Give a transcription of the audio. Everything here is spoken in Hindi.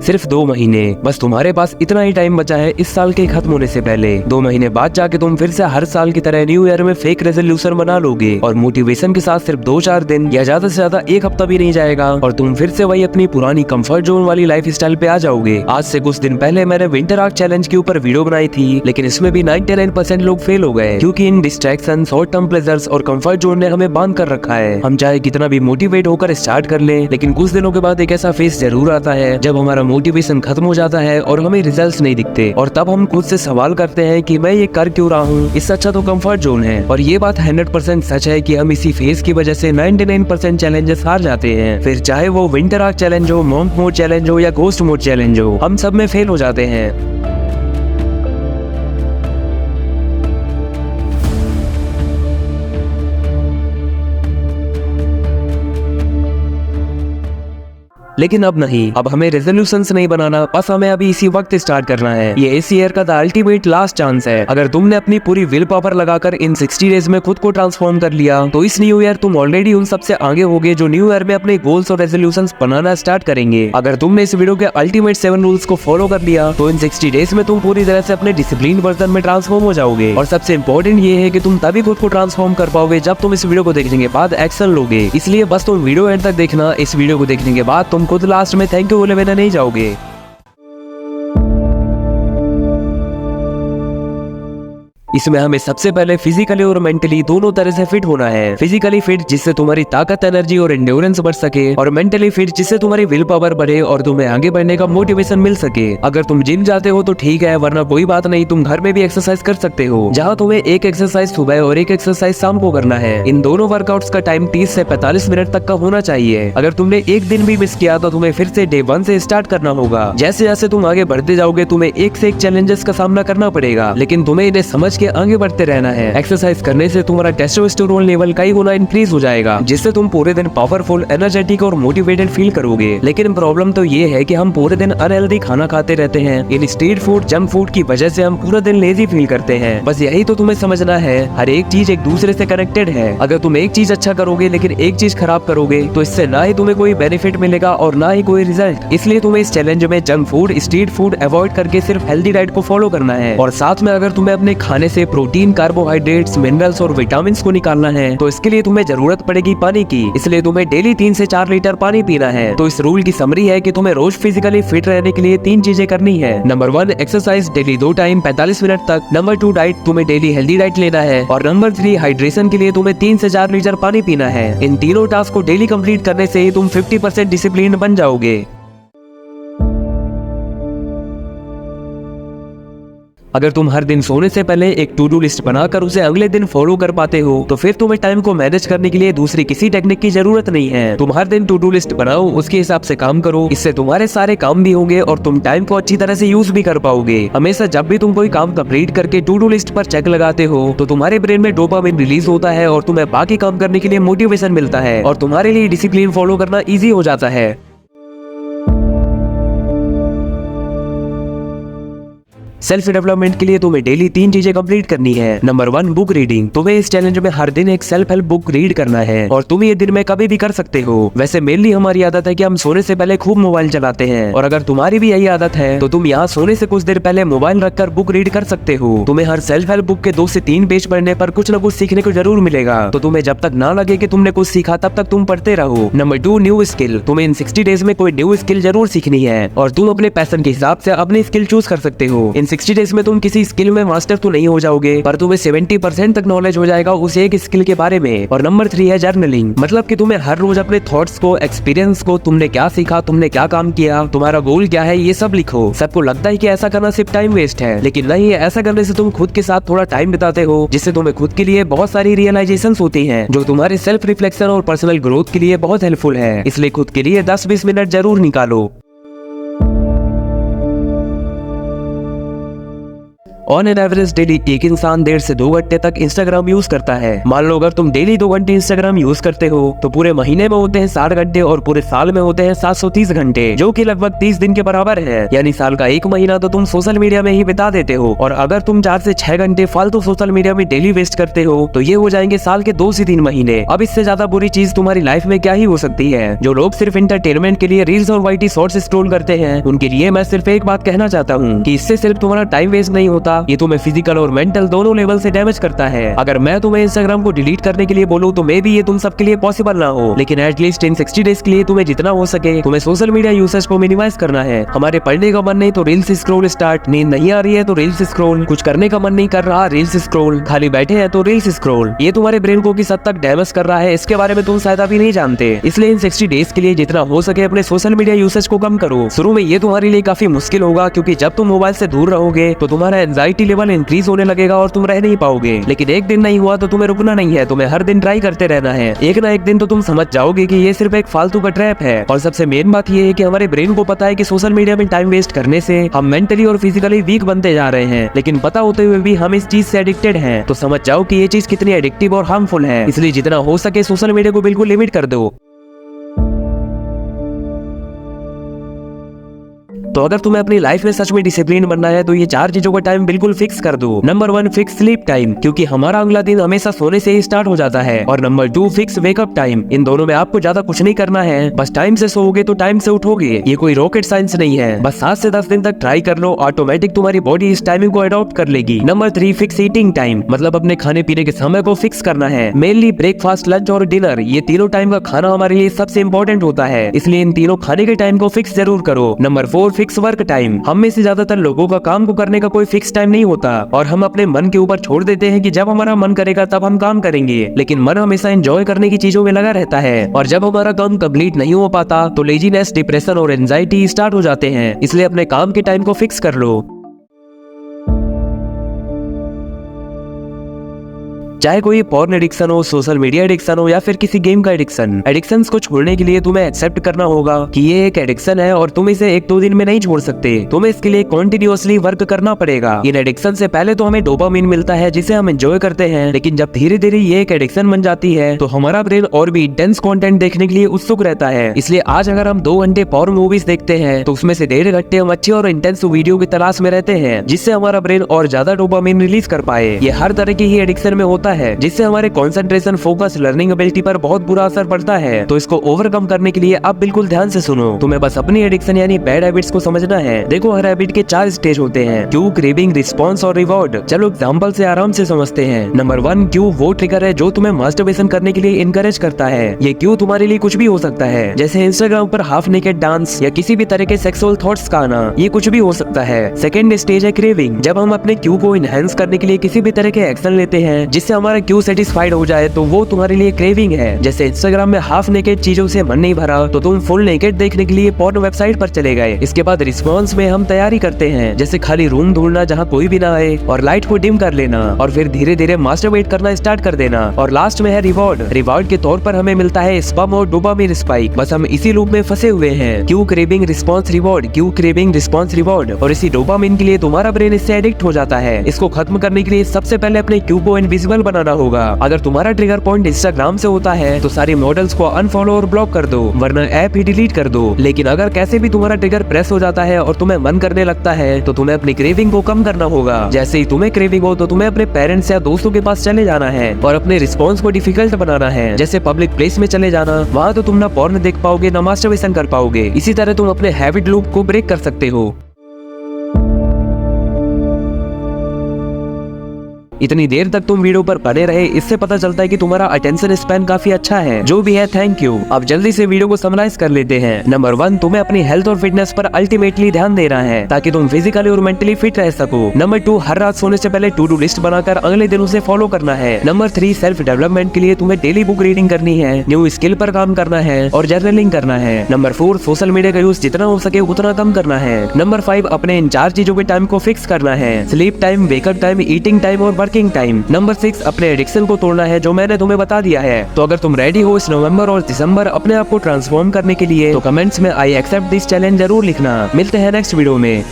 सिर्फ 2 महीने। बस तुम्हारे पास इतना ही टाइम बचा है इस साल के खत्म होने से पहले। 2 महीने बाद जाके तुम फिर से हर साल की तरह न्यू ईयर में फेक रेजोल्यूशन बना लोगे और मोटिवेशन के साथ सिर्फ 2-4 दिन या ज्यादा से ज्यादा 1 हफ्ता भी नहीं जाएगा और तुम फिर से वही अपनी पुरानी कंफर्ट जोन वाली लाइफ स्टाइल पे आ जाओगे। आज से कुछ दिन पहले मैंने विंटर आर्क चैलेंज के ऊपर वीडियो बनाई थी, लेकिन इसमें भी 99% लोग फेल हो गए क्योंकि इन डिस्ट्रैक्शन, शॉर्ट टर्म प्लेजर्स और कंफर्ट जोन ने हमें बांध कर रखा है। हम चाहे कितना भी मोटिवेट होकर स्टार्ट कर लें, लेकिन कुछ दिनों के बाद एक ऐसा फेज जरूर आता है जब हमारा मोटिवेशन खत्म हो जाता है और हमें रिजल्ट्स नहीं दिखते और तब हम खुद से सवाल करते हैं कि मैं ये कर क्यों रहा हूँ, इससे अच्छा तो कंफर्ट जोन है। और ये बात 100% सच है कि हम इसी फेज की वजह से 99% चैलेंजेस हार जाते हैं। फिर चाहे वो विंटर आर्क चैलेंज हो, मॉन्क मोड चैलेंज हो या घोस्ट मोड चैलेंज हो, हम सब में फेल हो जाते हैं। लेकिन अब नहीं, अब हमें रेजोल्यूशंस नहीं बनाना, बस हमें अभी इसी वक्त स्टार्ट करना है। ये इस ईयर का द अल्टीमेट लास्ट चांस है। अगर तुमने अपनी पूरी विल पावर लगाकर इन 60 डेज में खुद को ट्रांसफॉर्म कर लिया तो इस न्यू ईयर तुम ऑलरेडी उन सबसे आगे होगे जो न्यू ईयर में अपने गोल्स और रेजोल्यूशंस बनाना स्टार्ट करेंगे। अगर तुमने इस वीडियो के अल्टीमेट 7 रूल्स को फॉलो कर लिया तो इन 60 डेज में तुम पूरी तरह से अपने डिसिप्लिन वर्जन में ट्रांसफॉर्म हो जाओगे। और सबसे इंपॉर्टेंट ये है कि तुम तभी खुद को ट्रांसफॉर्म कर पाओगे जब तुम इस वीडियो को देखने के बाद एक्शन लोगे। इसलिए बस तुम वीडियो एंड तक देखना। इस वीडियो को देखने के बाद तुम खुद लास्ट में थैंक यू बोले बिना नहीं जाओगे। इसमें हमें सबसे पहले फिजिकली और मेंटली दोनों तरह से फिट होना है। फिजिकली फिट जिससे तुम्हारी ताकत, एनर्जी और एंड्योरेंस बढ़ सके, और मेंटली फिट जिससे तुम्हारी विल पावर बढ़े और तुम्हें आगे बढ़ने का मोटिवेशन मिल सके। अगर तुम जिम जाते हो तो ठीक है, वरना कोई बात नहीं, तुम घर में भी एक्सरसाइज कर सकते हो, जहाँ तुम्हें एक एक्सरसाइज सुबह और एक एक्सरसाइज शाम को करना है। इन दोनों वर्कआउट्स का टाइम 30 से 45 मिनट तक का होना चाहिए। अगर तुमने एक दिन भी मिस किया तो तुम्हें फिर से डे 1 से स्टार्ट करना होगा। जैसे जैसे तुम आगे बढ़ते जाओगे तुम्हें एक से एक चैलेंजेस का सामना करना पड़ेगा, लेकिन तुम्हें इन्हें समझ के आगे बढ़ते रहना है। एक्सरसाइज करने से तुम्हारा टेस्टोस्टेरोन लेवल कई गुना इंक्रीज हो जाएगा, जिससे तुम पूरे दिन पावरफुल, एनर्जेटिक और मोटिवेटेड फील करोगे। लेकिन प्रॉब्लम तो ये है कि हम पूरे दिन अनहेल्दी खाना खाते रहते हैं। इन स्ट्रीट फूड, जंक फूड की वजह से हम पूरा दिन लेजी फील करते हैं। बस यही तो तुम्हें समझना है, हर एक चीज एक दूसरे से कनेक्टेड है। अगर तुम एक चीज अच्छा करोगे लेकिन एक चीज खराब करोगे तो इससे ना ही तुम्हें कोई बेनिफिट मिलेगा और ना ही कोई रिजल्ट। इसलिए तुम्हें इस चैलेंज में junk food, street food avoid करके सिर्फ हेल्दी डाइट को फॉलो करना है। और साथ में अगर तुम्हें अपने खाने से प्रोटीन, कार्बोहाइड्रेट्स, मिनरल्स और विटामिन को निकालना है तो इसके लिए तुम्हें जरूरत पड़ेगी पानी की। इसलिए तुम्हें डेली 3 से 4 लीटर पानी पीना है। तो इस रूल की समरी है कि तुम्हें रोज फिजिकली फिट रहने के लिए 3 चीजें करनी है। Number 1 exercise daily 2 time 45 minute तक। नंबर 2 डाइट, तुम्हें डेली हेल्दी डाइट लेना है। और नंबर 3 हाइड्रेशन के लिए तुम्हें 3 से 4 लीटर पानी पीना है। इन तीनों टास्क को डेली कंप्लीट करने से ही तुम 50% डिसिप्लिन बन जाओगे। अगर तुम हर दिन सोने से पहले एक टू डू लिस्ट बनाकर उसे अगले दिन फॉलो कर पाते हो तो फिर तुम्हें टाइम को मैनेज करने के लिए दूसरी किसी टेक्निक की जरूरत नहीं है। तुम हर दिन टू डू लिस्ट बनाओ, उसके हिसाब से काम करो, इससे तुम्हारे सारे काम भी होंगे और तुम टाइम को अच्छी तरह से यूज भी कर पाओगे। हमेशा जब भी तुम कोई काम कंप्लीट करके टू डू लिस्ट पर चेक लगाते हो तो तुम्हारे ब्रेन में डोपामिन रिलीज होता है और तुम्हें बाकी काम करने के लिए मोटिवेशन मिलता है और तुम्हारे लिए डिसिप्लिन फॉलो करना ईजी हो जाता है। सेल्फ डेवलपमेंट के लिए तुम्हें डेली 3 चीजें कंप्लीट करनी है। Number 1 book reading. तुम्हें इस चैलेंज में हर दिन एक सेल्फ हेल्प बुक रीड करना है और तुम ये दिन में कभी भी कर सकते हो। वैसे मेनली हमारी आदत है कि हम सोने से पहले खूब मोबाइल चलाते हैं और अगर तुम्हारी भी यही आदत है तो तुम यहाँ सोने से कुछ देर पहले मोबाइल रखकर बुक रीड कर सकते हो। तुम्हें हर सेल्फ हेल्प बुक के 2 से 3 पेज पढ़ने पर कुछ न कुछ सीखने को जरूर मिलेगा, तो तुम्हें जब तक ना लगे कि तुमने कुछ सीखा तब तक तुम पढ़ते रहो। Number 2 new skill. तुम्हें इन 60 डेज में कोई न्यू स्किल जरूर सीखनी है और तुम अपने पैशन के हिसाब से अपनी स्किल चूज कर सकते हो। इन 60 डेज में तुम किसी स्किल में मास्टर तो नहीं हो जाओगे पर तुम्हें 70% तक नॉलेज हो जाएगा उस एक स्किल के बारे में। और नंबर 3 है जर्नलिंग। मतलब कि तुम्हें हर रोज अपने थॉट्स को, एक्सपीरियंस को, तुमने क्या सीखा, तुमने क्या काम किया, तुम्हारा गोल क्या है, ये सब लिखो। सबको लगता है कि ऐसा करना सिर्फ टाइम वेस्ट है, लेकिन नहीं, ऐसा करने से तुम खुद के साथ थोड़ा टाइम बिताते हो जिससे तुम्हें खुद के लिए बहुत सारी रियलाइजेशंस होती हैं जो तुम्हारे सेल्फ रिफ्लेक्शन और पर्सनल ग्रोथ के लिए बहुत हेल्पफुल है। इसलिए खुद के लिए 10-20 मिनट जरूर निकालो। ऑन एन एवरेज डेली एक इंसान 1.5 से 2 घंटे तक इंस्टाग्राम यूज करता है। मान लो अगर तुम डेली 2 घंटे इंस्टाग्राम यूज करते हो तो पूरे महीने में होते हैं 60 घंटे और पूरे साल में होते हैं 730 घंटे, जो कि लगभग 30 दिन के बराबर है। यानी साल का 1 महीना तो तुम सोशल मीडिया में ही बिता देते हो। और अगर तुम 4 से 6 घंटे फालतू सोशल मीडिया में डेली वेस्ट करते हो तो ये हो जाएंगे साल के 2 से 3 महीने। अब इससे ज्यादा बुरी चीज तुम्हारी लाइफ में क्या ही हो सकती है। जो लोग सिर्फ एंटरटेनमेंट के लिए रील्स और वाईटी शॉर्ट्स स्क्रॉल करते हैं उनके लिए मैं सिर्फ एक बात कहना चाहता हूँ कि इससे सिर्फ तुम्हारा टाइम वेस्ट नहीं होता, ये तुम्हें फिजिकल और मेंटल दोनों लेवल से डैमेज करता है। अगर मैं तुम्हें इंस्टाग्राम को डिलीट करने के लिए बोलूं तो मे भी ये तुम सबके लिए पॉसिबल ना हो, लेकिन एटलीस्ट इन 60 डेज के लिए तुम्हें जितना हो सके तुम्हें सोशल मीडिया यूसेज को मिनिमाइज करना है। हमारे पढ़ने का मन नहीं तो रील्स स्क्रॉल स्टार्ट, नींद नहीं आ रही है तो रील्स स्क्रॉल, कुछ करने का मन नहीं कर रहा रील्स स्क्रॉल, खाली बैठे हैं तो रील्स स्क्रॉल। ये तुम्हारे ब्रेन को किस हद तक डैमेज कर रहा है इसके बारे में तुम शायद अभी नहीं जानते। इसलिए इन 60 डेज के लिए जितना हो सके अपने सोशल मीडिया यूसेज को कम करो। शुरू में ये तुम्हारे लिए काफी मुश्किल होगा क्योंकि जब तुम मोबाइल से दूर रहोगे तो तुम्हारा एंजाइटी लेवल इंक्रीज होने लगेगा और तुम रह नहीं पाओगे। लेकिन एक दिन नहीं हुआ तो तुम्हें रुकना नहीं है, तुम्हें हर दिन ट्राई करते रहना है। एक ना एक दिन तो तुम समझ जाओगे कि ये सिर्फ एक फालतू का ट्रैप है। और सबसे मेन बात ये है कि हमारे ब्रेन को पता है कि सोशल मीडिया में टाइम वेस्ट करने से हम मेंटली और फिजिकली वीक बनते जा रहे हैं, लेकिन पता होते हुए भी हम इस चीज से एडिक्टेड हैं। तो समझ जाओ कि ये चीज कितनी एडिक्टिव और हार्मफुल है। इसलिए जितना हो सके सोशल मीडिया को बिल्कुल लिमिट कर दो। तो अगर तुम्हें अपनी लाइफ में सच में डिसिप्लिन बनना है तो ये 4 चीजों का टाइम बिल्कुल फिक्स कर दो। नंबर 1 फिक्स स्लीप टाइम, क्योंकि हमारा अगला दिन हमेशा सोने से ही स्टार्ट हो जाता है। और नंबर 2 फिक्स वेकअप टाइम। इन दोनों में आपको ज्यादा कुछ नहीं करना है, बस टाइम से सोओगे तो टाइम से उठोगे। ये कोई रॉकेट साइंस नहीं है, बस 7 से 10 दिन तक ट्राई कर लो, ऑटोमेटिक तुम्हारी बॉडी इस टाइमिंग को अडॉप्ट कर लेगी। नंबर 3 फिक्स ईटिंग टाइम, मतलब अपने खाने पीने के समय को फिक्स करना है। मेनली ब्रेकफास्ट, लंच और डिनर, ये तीनों टाइम का खाना हमारे लिए सबसे इंपॉर्टेंट होता है, इसलिए इन तीनों खाने के टाइम को फिक्स जरूर करो। Number 4 fix work time. हम में से ज्यादातर लोगों का काम को करने का कोई फिक्स टाइम नहीं होता और हम अपने मन के ऊपर छोड़ देते हैं कि जब हमारा मन करेगा तब हम काम करेंगे। लेकिन मन हमेशा एंजॉय करने की चीजों में लगा रहता है और जब हमारा काम कंप्लीट नहीं हो पाता तो लेजीनेस, डिप्रेशन और एंजाइटी स्टार्ट हो जाते हैं। इसलिए अपने काम के टाइम को फिक्स कर लो। चाहे कोई पॉर्न एडिक्शन हो, सोशल मीडिया एडिक्शन हो या फिर किसी गेम का एडिक्शन, एडिक्शंस को छोड़ने के लिए तुम्हें एक्सेप्ट करना होगा कि ये एक एडिक्शन है और तुम इसे 1-2 दिन में नहीं छोड़ सकते। तुम्हें इसके लिए कंटिन्यूअसली वर्क करना पड़ेगा। इन एडिक्शन से पहले तो हमें डोपामिन मिलता है जिसे हम एंजॉय करते हैं, लेकिन जब धीरे धीरे ये एक एडिक्शन बन जाती है तो हमारा ब्रेन और भी इंटेंस कंटेंट देखने के लिए उत्सुक रहता है। इसलिए आज अगर हम 2 घंटे पॉर्न मूवीज देखते हैं तो उसमें से 1.5 घंटे हम अच्छी और इंटेंस वीडियो की तलाश में रहते हैं, जिससे हमारा ब्रेन और ज्यादा डोपामिन रिलीज कर पाए। ये हर तरह की ही एडिक्शन में होता है, जिससे हमारे कंसंट्रेशन, फोकस, लर्निंग एबिलिटी पर बहुत बुरा असर पड़ता है। तो इसको ओवरकम करने के लिए आप बिल्कुल ध्यान से सुनो। तुम्हें बस अपनी एडिक्शन यानी बैड हैबिट्स को समझना है। देखो, हर हैबिट के 4 स्टेज होते हैं, क्यू, क्रेविंग, रिस्पॉन्स और रिवॉर्ड। चलो एग्जांपल से आराम से समझते हैं। नंबर 1 क्यू, वो ट्रिगर है जो तुम्हें मास्टरबेशन करने के लिए इनकरेज करता है। ये क्यू तुम्हारे लिए कुछ भी हो सकता है, जैसे इंस्टाग्राम पर हाफ नेकेड डांस या किसी भी तरह के सेक्सुअल थॉट्स का आना, ये कुछ भी हो सकता है। सेकेंड स्टेज है क्रेविंग, जब हम अपने क्यू को इनहेंस करने के लिए किसी भी तरह के एक्शन लेते हैं जिससे हमारा क्यू सेटिस्फाइड हो जाए, तो वो तुम्हारे लिए क्रेविंग है। जैसे इंस्टाग्राम में हाफ नेकेड चीजों से मन नहीं भरा तो तुम फुल नेकेड देखने के लिए पॉर्न वेबसाइट पर चले गए। इसके बाद रिस्पॉन्स में हम तैयारी करते हैं, जैसे खाली रूम ढूंढना जहाँ कोई भी ना आए और लाइट को डिम कर लेना और फिर धीरे धीरे मास्टरबेट करना स्टार्ट कर देना। और लास्ट में है रिवॉर्ड। रिवॉर्ड के तौर पर हमें मिलता है स्पम और डोपामिन स्पाइक। बस हम इसी लूप में फंसे हुए हैं, Q craving response reward, Q craving response reward. और इसी डोपामिन के लिए तुम्हारा ब्रेन इससे एडिक्ट हो जाता है। इसको खत्म करने के लिए सबसे पहले अपने क्यू को इनविजिबल बनाना होगा। अगर तुम्हारा ट्रिगर पॉइंट इंस्टाग्राम से होता है तो सारी मॉडल्स को अनफॉलो और ब्लॉक कर दो, वरना ऐप ही डिलीट कर दो। लेकिन अगर कैसे भी तुम्हारा ट्रिगर प्रेस हो जाता है और तुम्हें मन करने लगता है तो तुम्हें अपनी क्रेविंग को कम करना होगा। जैसे ही तुम्हें क्रेविंग हो तो तुम्हें अपने पेरेंट्स या दोस्तों के पास चले जाना है और अपने रिस्पॉन्स को डिफिकल्ट बनाना है। जैसे पब्लिक प्लेस में चले जाना, वहाँ तो तुम ना पॉर्न देख पाओगे ना मास्टरबेशन कर पाओगे। इसी तरह तुम अपने हैबिट लूप को ब्रेक कर सकते हो। इतनी देर तक तुम वीडियो पर बने रहे, इससे पता चलता है कि तुम्हारा अटेंशन स्पैन काफी अच्छा है। जो भी है थैंक यू। अब जल्दी से वीडियो को समराइज कर लेते हैं। नंबर 1, तुम्हें अपनी हेल्थ और फिटनेस पर अल्टीमेटली ध्यान देना है ताकि तुम फिजिकली और मेंटली फिट रह सको। नंबर 2, हर रात सोने से पहले टू डू लिस्ट बनाकर अगले दिन उसे फॉलो करना है। नंबर 3, सेल्फ डेवलपमेंट के लिए तुम्हें डेली बुक रीडिंग करनी है, न्यू स्किल पर काम करना है और जर्नलिंग करना है। नंबर 4, सोशल मीडिया का यूज जितना हो सके उतना कम करना है। नंबर 5, अपने इन 4 चीजों के टाइम को फिक्स करना है, sleep time, wake up time, eating time और वर्किंग टाइम। नंबर 6, अपने एडिक्शन को तोड़ना है, जो मैंने तुम्हें बता दिया है। तो अगर तुम रेडी हो इस नवंबर और दिसंबर अपने आप को ट्रांसफॉर्म करने के लिए तो कमेंट्स में आई एक्सेप्ट दिस चैलेंज जरूर लिखना। मिलते हैं नेक्स्ट वीडियो में।